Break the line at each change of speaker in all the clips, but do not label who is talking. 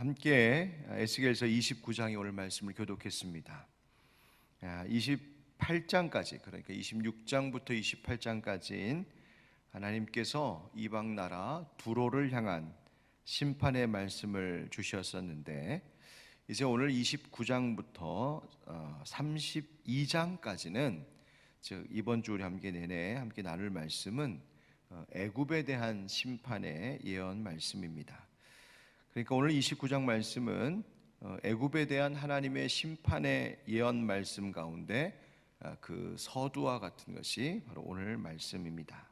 함께 에스겔서 29장의 오늘 말씀을 교독했습니다. 28장까지, 그러니까 26장부터 28장까지인 하나님께서 이방 나라 두로를 향한 심판의 말씀을 주셨었는데, 이제 오늘 29장부터 32장까지는, 즉 이번 주 우리 함께 나눌 말씀은 애굽에 대한 심판의 예언 말씀입니다. 그러니까 오늘 29장 말씀은 애굽에 대한 하나님의 심판의 예언 말씀 가운데 그 서두와 같은 것이 바로 오늘 말씀입니다.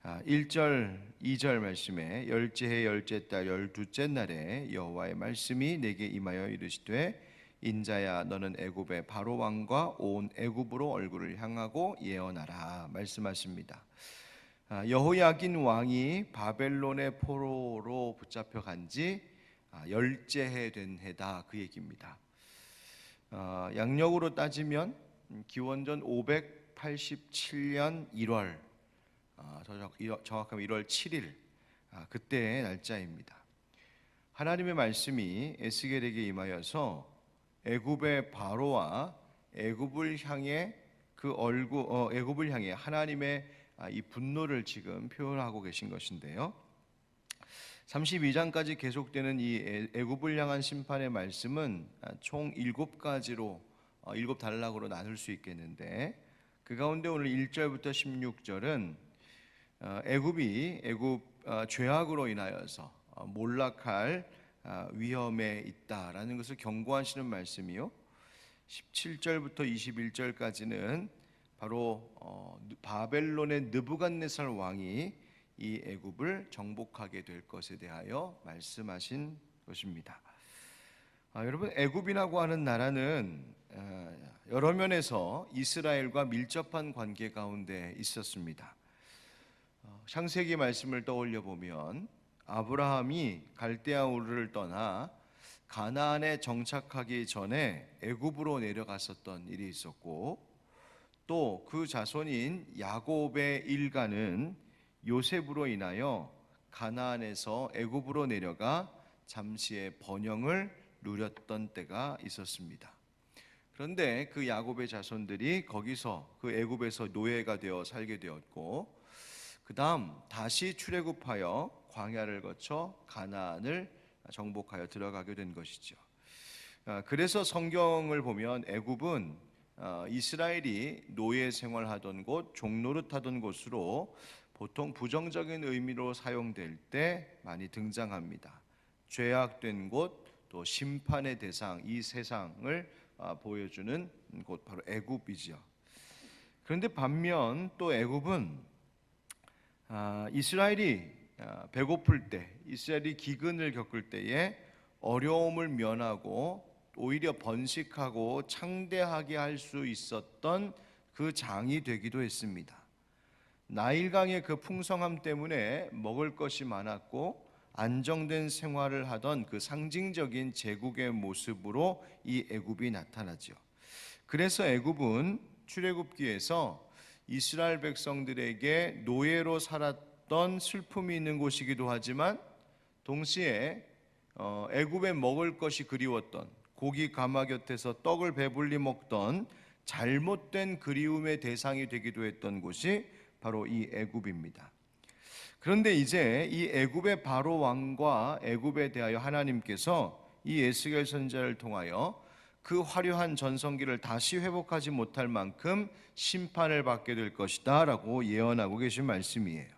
1절, 2절 말씀에 열째 해 열째 달 열두째 날에 여호와의 말씀이 내게 임하여 이르시되 인자야 너는 애굽의 바로 왕과 온 애굽으로 얼굴을 향하고 예언하라 말씀하십니다. 여호야긴 왕이 바벨론의 포로로 붙잡혀간 지 열째 해 된 해다, 그 얘기입니다. 양력으로 따지면 기원전 587년 1월, 정확하면 1월 7일, 그때의 날짜입니다. 하나님의 말씀이 에스겔에게 임하여서 애굽의 바로와 애굽을 향해 애굽을 향해 하나님의 이 분노를 지금 표현하고 계신 것인데요. 32장까지 계속되는 이 애굽을 향한 심판의 말씀은 총 7가지로 7단락으로 나눌 수 있겠는데, 그 가운데 오늘 1절부터 16절은 애굽 죄악으로 인하여서 몰락할 위험에 있다라는 것을 경고하시는 말씀이요, 17절부터 21절까지는 바로 바벨론의 느부갓네살 왕이 이 애굽을 정복하게 될 것에 대하여 말씀하신 것입니다. 여러분, 애굽이라고 하는 나라는 여러 면에서 이스라엘과 밀접한 관계 가운데 있었습니다. 창세기 말씀을 떠올려 보면 아브라함이 갈대아 우르를 떠나 가나안에 정착하기 전에 애굽으로 내려갔었던 일이 있었고, 또 그 자손인 야곱의 일가는 요셉으로 인하여 가나안에서 애굽으로 내려가 잠시의 번영을 누렸던 때가 있었습니다. 그런데 그 야곱의 자손들이 거기서 그 애굽에서 노예가 되어 살게 되었고, 그 다음 다시 출애굽하여 광야를 거쳐 가나안을 정복하여 들어가게 된 것이죠. 그래서 성경을 보면 애굽은 이스라엘이 노예 생활하던 곳, 종노릇하던 곳으로 보통 부정적인 의미로 사용될 때 많이 등장합니다. 죄악된 곳, 또 심판의 대상, 이 세상을 보여주는 곳, 바로 애굽이죠. 그런데 반면 또 애굽은 이스라엘이 배고플 때, 이스라엘이 기근을 겪을 때에 어려움을 면하고 오히려 번식하고 창대하게 할 수 있었던 그 장이 되기도 했습니다. 나일강의 그 풍성함 때문에 먹을 것이 많았고 안정된 생활을 하던 그 상징적인 제국의 모습으로 이 애굽이 나타나죠. 그래서 애굽은 출애굽기에서 이스라엘 백성들에게 노예로 살았던 슬픔이 있는 곳이기도 하지만, 동시에 애굽에 먹을 것이 그리웠던, 고기 가마 곁에서 떡을 배불리 먹던 잘못된 그리움의 대상이 되기도 했던 곳이 바로 이 애굽입니다. 그런데 이제 이 애굽의 바로 왕과 애굽에 대하여 하나님께서 이 에스겔 선지자를 통하여 그 화려한 전성기를 다시 회복하지 못할 만큼 심판을 받게 될 것이다 라고 예언하고 계신 말씀이에요.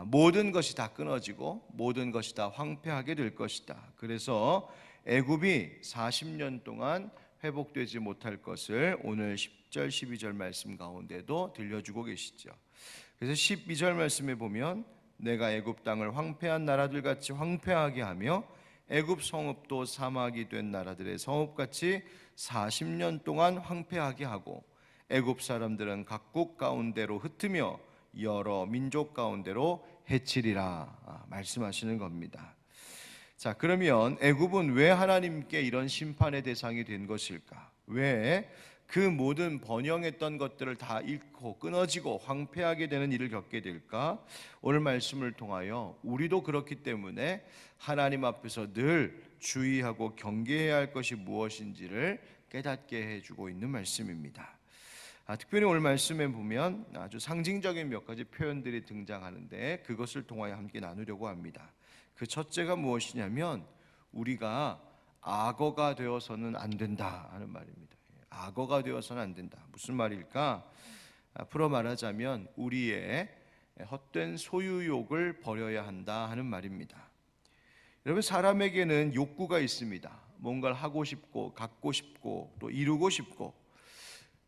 모든 것이 다 끊어지고 모든 것이 다 황폐하게 될 것이다. 그래서 애굽이 40년 동안 회복되지 못할 것을 오늘 10절 12절 말씀 가운데도 들려주고 계시죠. 그래서 12절 말씀에 보면 내가 애굽 땅을 황폐한 나라들 같이 황폐하게 하며 애굽 성읍도 사막이 된 나라들의 성읍같이 40년 동안 황폐하게 하고, 애굽 사람들은 각국 가운데로 흩으며 여러 민족 가운데로 해치리라 말씀하시는 겁니다. 자, 그러면 애굽은 왜 하나님께 이런 심판의 대상이 된 것일까? 왜 그 모든 번영했던 것들을 다 잃고 끊어지고 황폐하게 되는 일을 겪게 될까? 오늘 말씀을 통하여 우리도 그렇기 때문에 하나님 앞에서 늘 주의하고 경계해야 할 것이 무엇인지를 깨닫게 해주고 있는 말씀입니다. 특별히 오늘 말씀에 보면 아주 상징적인 몇 가지 표현들이 등장하는데 그것을 통하여 함께 나누려고 합니다. 그 첫째가 무엇이냐면 우리가 악어가 되어서는 안 된다 하는 말입니다. 악어가 되어서는 안 된다. 무슨 말일까? 풀어 말하자면 우리의 헛된 소유욕을 버려야 한다 하는 말입니다. 여러분, 사람에게는 욕구가 있습니다. 뭔가를 하고 싶고 갖고 싶고 또 이루고 싶고,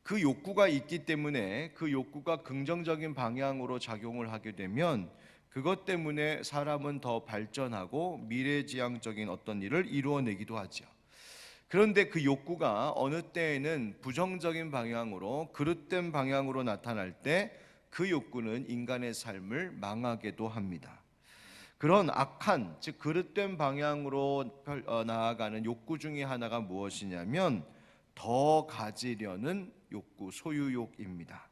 그 욕구가 있기 때문에 그 욕구가 긍정적인 방향으로 작용을 하게 되면 그것 때문에 사람은 더 발전하고 미래지향적인 어떤 일을 이루어내기도 하죠. 그런데 그 욕구가 어느 때에는 부정적인 방향으로, 그릇된 방향으로 나타날 때 그 욕구는 인간의 삶을 망하게도 합니다. 그런 악한, 즉 그릇된 방향으로 나아가는 욕구 중에 하나가 무엇이냐면 더 가지려는 욕구, 소유욕입니다.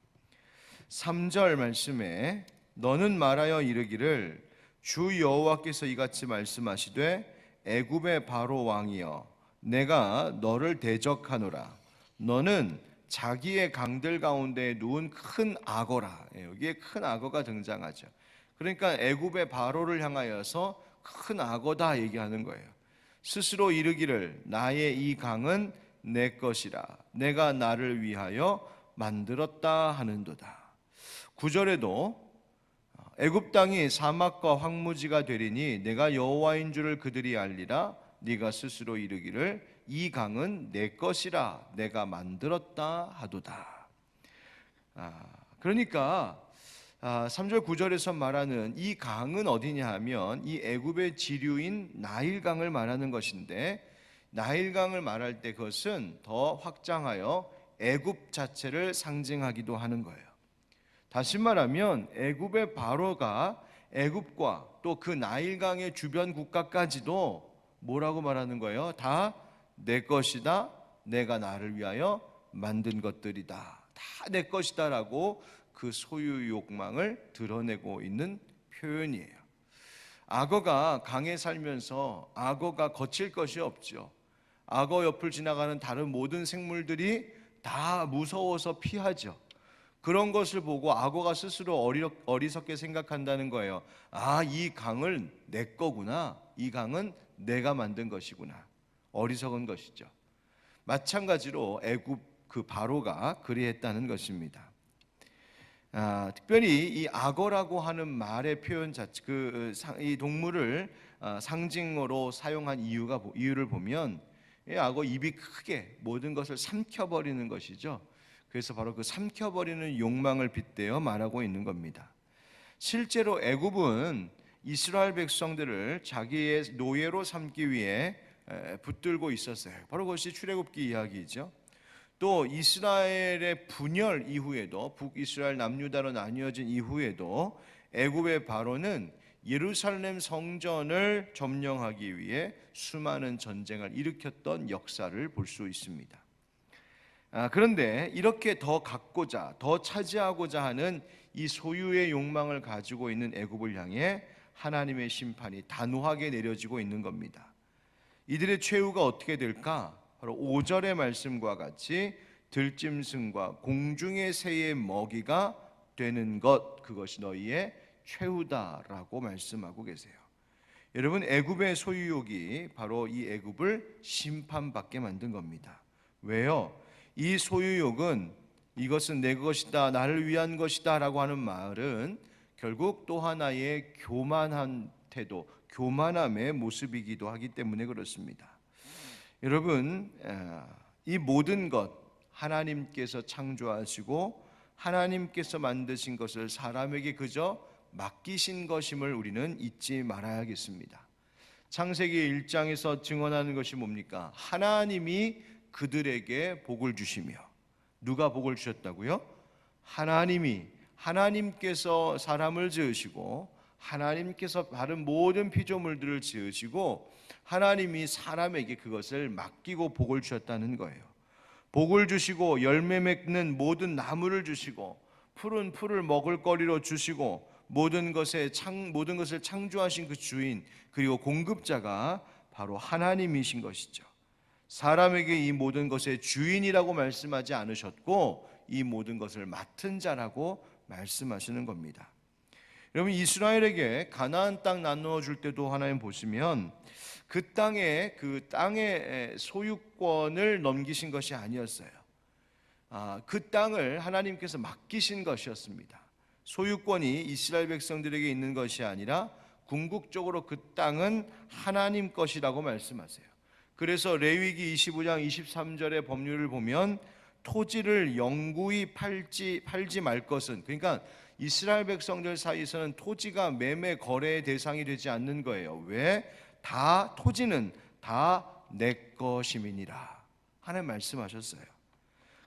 3절 말씀에 너는 말하여 이르기를 주 여호와께서 이같이 말씀하시되 애굽의 바로 왕이여 내가 너를 대적하노라. 너는 자기의 강들 가운데 누운 큰 악어라. 여기에 큰 악어가 등장하죠. 그러니까 애굽의 바로를 향하여서 큰 악어다 얘기하는 거예요. 스스로 이르기를 나의 이 강은 내 것이라 내가 나를 위하여 만들었다 하는도다. 9절에도 애굽 땅이 사막과 황무지가 되리니 내가 여호와인 줄을 그들이 알리라. 네가 스스로 이르기를 이 강은 내 것이라 내가 만들었다 하도다. 그러니까 3절 9절에서 말하는 이 강은 어디냐 하면 이 애굽의 지류인 나일강을 말하는 것인데, 나일강을 말할 때 그것은 더 확장하여 애굽 자체를 상징하기도 하는 거예요. 다시 말하면 애굽의 바로가 애굽과 또 그 나일강의 주변 국가까지도 뭐라고 말하는 거예요? 다 내 것이다. 내가 나를 위하여 만든 것들이다. 다 내 것이다라고 그 소유 욕망을 드러내고 있는 표현이에요. 악어가 강에 살면서 악어가 거칠 것이 없죠. 악어 옆을 지나가는 다른 모든 생물들이 다 무서워서 피하죠. 그런 것을 보고 악어가 스스로 어리석게 생각한다는 거예요. 이 강은 내 거구나. 이 강은 내가 만든 것이구나. 어리석은 것이죠. 마찬가지로 애굽 그 바로가 그리했다는 것입니다. 특별히 이 악어라고 하는 말의 표현 자체, 이 동물을 상징으로 사용한 이유를 보면 이 악어 입이 크게 모든 것을 삼켜버리는 것이죠. 그래서 바로 그 삼켜버리는 욕망을 빗대어 말하고 있는 겁니다. 실제로 애굽은 이스라엘 백성들을 자기의 노예로 삼기 위해 붙들고 있었어요. 바로 그것이 출애굽기 이야기이죠. 또 이스라엘의 분열 이후에도, 북이스라엘 남유다로 나뉘어진 이후에도 애굽의 바로는 예루살렘 성전을 점령하기 위해 수많은 전쟁을 일으켰던 역사를 볼 수 있습니다. 그런데 이렇게 더 갖고자, 더 차지하고자 하는 이 소유의 욕망을 가지고 있는 애굽을 향해 하나님의 심판이 단호하게 내려지고 있는 겁니다. 이들의 최후가 어떻게 될까? 바로 5절의 말씀과 같이 들짐승과 공중의 새의 먹이가 되는 것, 그것이 너희의 최후다라고 말씀하고 계세요. 여러분, 애굽의 소유욕이 바로 이 애굽을 심판받게 만든 겁니다. 왜요? 이 소유욕은 이것은 내 것이다, 나를 위한 것이다 라고 하는 말은 결국 또 하나의 교만한 태도, 교만함의 모습이기도 하기 때문에 그렇습니다. 여러분, 이 모든 것 하나님께서 창조하시고 하나님께서 만드신 것을 사람에게 그저 맡기신 것임을 우리는 잊지 말아야겠습니다. 창세기 1장에서 증언하는 것이 뭡니까? 하나님이 그들에게 복을 주시며, 누가 복을 주셨다고요? 하나님께서 사람을 지으시고 하나님께서 다른 모든 피조물들을 지으시고 하나님이 사람에게 그것을 맡기고 복을 주셨다는 거예요. 복을 주시고 열매 맺는 모든 나무를 주시고 푸른 풀을 먹을 거리로 주시고 모든 것을 창조하신 그 주인 그리고 공급자가 바로 하나님이신 것이죠. 사람에게 이 모든 것의 주인이라고 말씀하지 않으셨고 이 모든 것을 맡은 자라고 말씀하시는 겁니다. 여러분, 이스라엘에게 가나안 땅 나누어 줄 때도 하나님 보시면 그 땅의 소유권을 넘기신 것이 아니었어요. 그 땅을 하나님께서 맡기신 것이었습니다. 소유권이 이스라엘 백성들에게 있는 것이 아니라 궁극적으로 그 땅은 하나님 것이라고 말씀하세요. 그래서 레위기 25장 23절의 법률을 보면 토지를 영구히 팔지 말 것은, 그러니까 이스라엘 백성들 사이에서는 토지가 매매 거래의 대상이 되지 않는 거예요. 왜? 토지는 다 내 것임이니라 하나님 말씀하셨어요.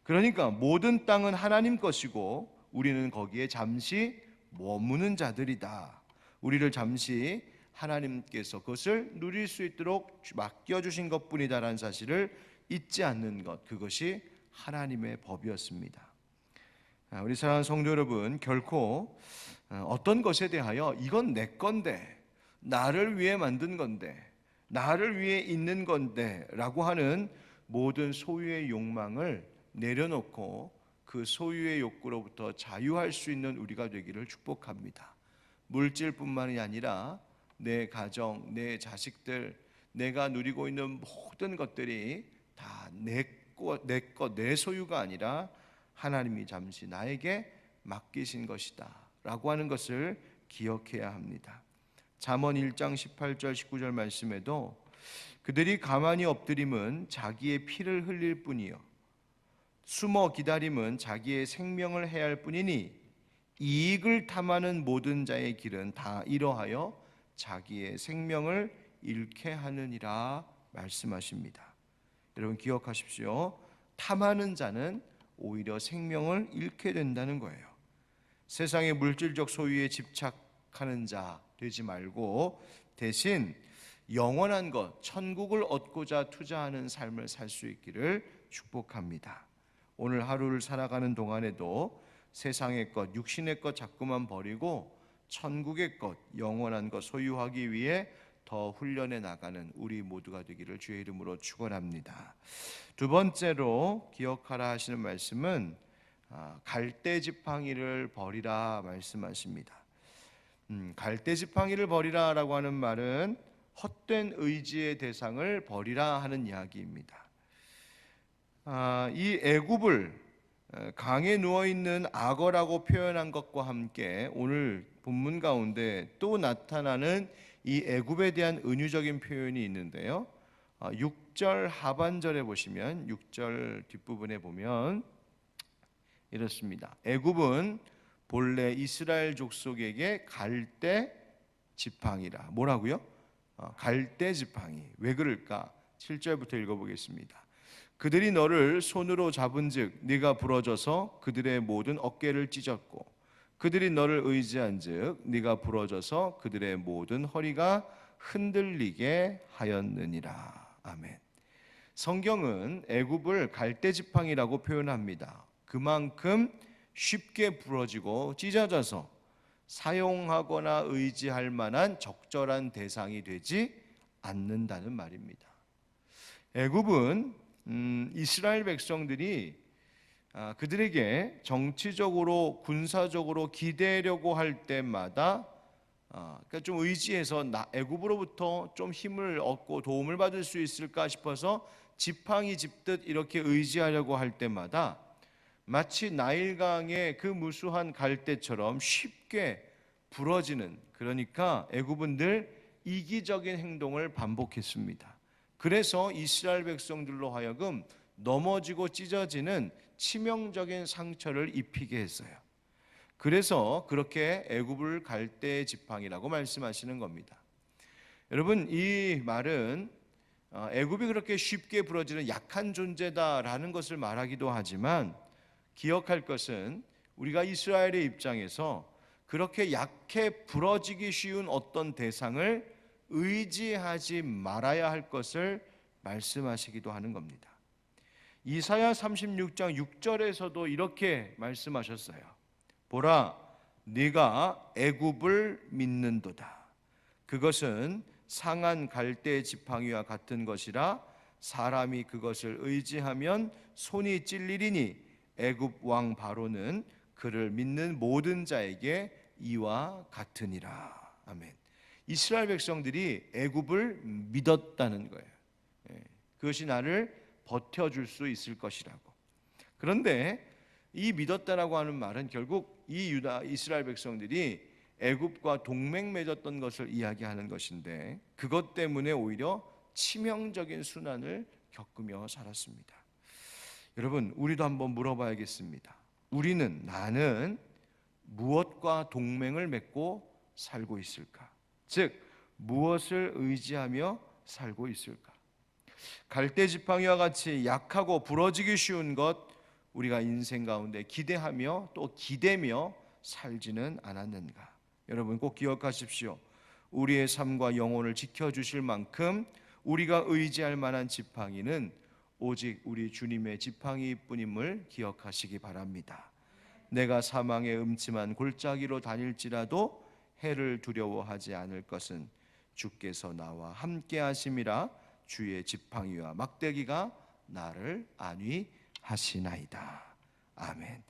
그러니까 모든 땅은 하나님 것이고 우리는 거기에 잠시 머무는 자들이다. 우리를 잠시 하나님께서 그것을 누릴 수 있도록 맡겨주신 것뿐이다라는 사실을 잊지 않는 것, 그것이 하나님의 법이었습니다. 우리 사랑하는 성도 여러분, 결코 어떤 것에 대하여 이건 내 건데, 나를 위해 만든 건데, 나를 위해 있는 건데 라고 하는 모든 소유의 욕망을 내려놓고 그 소유의 욕구로부터 자유할 수 있는 우리가 되기를 축복합니다. 물질뿐만이 아니라 내 가정, 내 자식들, 내가 누리고 있는 모든 것들이 다 내 소유가 아니라 하나님이 잠시 나에게 맡기신 것이다 라고 하는 것을 기억해야 합니다. 잠언 1장 18절 19절 말씀에도 그들이 가만히 엎드림은 자기의 피를 흘릴 뿐이요 숨어 기다림은 자기의 생명을 해할 뿐이니 이익을 탐하는 모든 자의 길은 다 이러하여 자기의 생명을 잃게 하느니라 말씀하십니다. 여러분 기억하십시오. 탐하는 자는 오히려 생명을 잃게 된다는 거예요. 세상의 물질적 소유에 집착하는 자 되지 말고 대신 영원한 것, 천국을 얻고자 투자하는 삶을 살 수 있기를 축복합니다. 오늘 하루를 살아가는 동안에도 세상의 것, 육신의 것 자꾸만 버리고 천국의 것, 영원한 것 소유하기 위해 더 훈련해 나가는 우리 모두가 되기를 주의 이름으로 축원합니다. 두 번째로 기억하라 하시는 말씀은 갈대지팡이를 버리라 말씀하십니다. 갈대지팡이를 버리라라고 하는 말은 헛된 의지의 대상을 버리라 하는 이야기입니다. 이 애굽을 강에 누워있는 악어라고 표현한 것과 함께 오늘 본문 가운데 또 나타나는 이 애굽에 대한 은유적인 표현이 있는데요. 6절 하반절에 보시면 6절 뒷부분에 보면 이렇습니다. 애굽은 본래 이스라엘 족속에게 갈대 지팡이라. 뭐라고요? 갈대 지팡이. 왜 그럴까? 7절부터 읽어보겠습니다. 그들이 너를 손으로 잡은즉 네가 부러져서 그들의 모든 어깨를 찢었고 그들이 너를 의지한즉 네가 부러져서 그들의 모든 허리가 흔들리게 하였느니라. 아멘. 성경은 애굽을 갈대지팡이라고 표현합니다. 그만큼 쉽게 부러지고 찢어져서 사용하거나 의지할 만한 적절한 대상이 되지 않는다는 말입니다. 애굽은 이스라엘 백성들이 그들에게 정치적으로 군사적으로 기대려고 할 때마다 그러니까 좀 의지해서 애굽으로부터 좀 힘을 얻고 도움을 받을 수 있을까 싶어서 지팡이 짚듯 이렇게 의지하려고 할 때마다 마치 나일강의 그 무수한 갈대처럼 쉽게 부러지는, 그러니까 애굽은 늘 이기적인 행동을 반복했습니다. 그래서 이스라엘 백성들로 하여금 넘어지고 찢어지는 치명적인 상처를 입히게 했어요. 그래서 그렇게 애굽을 갈대 지팡이라고 말씀하시는 겁니다. 여러분, 이 말은 애굽이 그렇게 쉽게 부러지는 약한 존재다라는 것을 말하기도 하지만 기억할 것은 우리가 이스라엘의 입장에서 그렇게 약해 부러지기 쉬운 어떤 대상을 의지하지 말아야 할 것을 말씀하시기도 하는 겁니다. 이사야 36장 6절에서도 이렇게 말씀하셨어요. 보라, 네가 애굽을 믿는도다. 그것은 상한 갈대 지팡이와 같은 것이라 사람이 그것을 의지하면 손이 찔리리니 애굽 왕 바로는 그를 믿는 모든 자에게 이와 같으니라. 아멘. 이스라엘 백성들이 애굽을 믿었다는 거예요. 그것이 나를 버텨줄 수 있을 것이라고. 그런데 이 믿었다라고 하는 말은 결국 이 유다 이스라엘 백성들이 애굽과 동맹 맺었던 것을 이야기하는 것인데, 그것 때문에 오히려 치명적인 순환을 겪으며 살았습니다. 여러분, 우리도 한번 물어봐야겠습니다. 나는 무엇과 동맹을 맺고 살고 있을까? 즉, 무엇을 의지하며 살고 있을까? 갈대 지팡이와 같이 약하고 부러지기 쉬운 것, 우리가 인생 가운데 기대하며 또 기대며 살지는 않았는가? 여러분 꼭 기억하십시오. 우리의 삶과 영혼을 지켜주실 만큼 우리가 의지할 만한 지팡이는 오직 우리 주님의 지팡이뿐임을 기억하시기 바랍니다. 내가 사망의 음침한 골짜기로 다닐지라도 해를 두려워하지 않을 것은 주께서 나와 함께 하심이라. 주의 지팡이와 막대기가 나를 안위하시나이다. 아멘.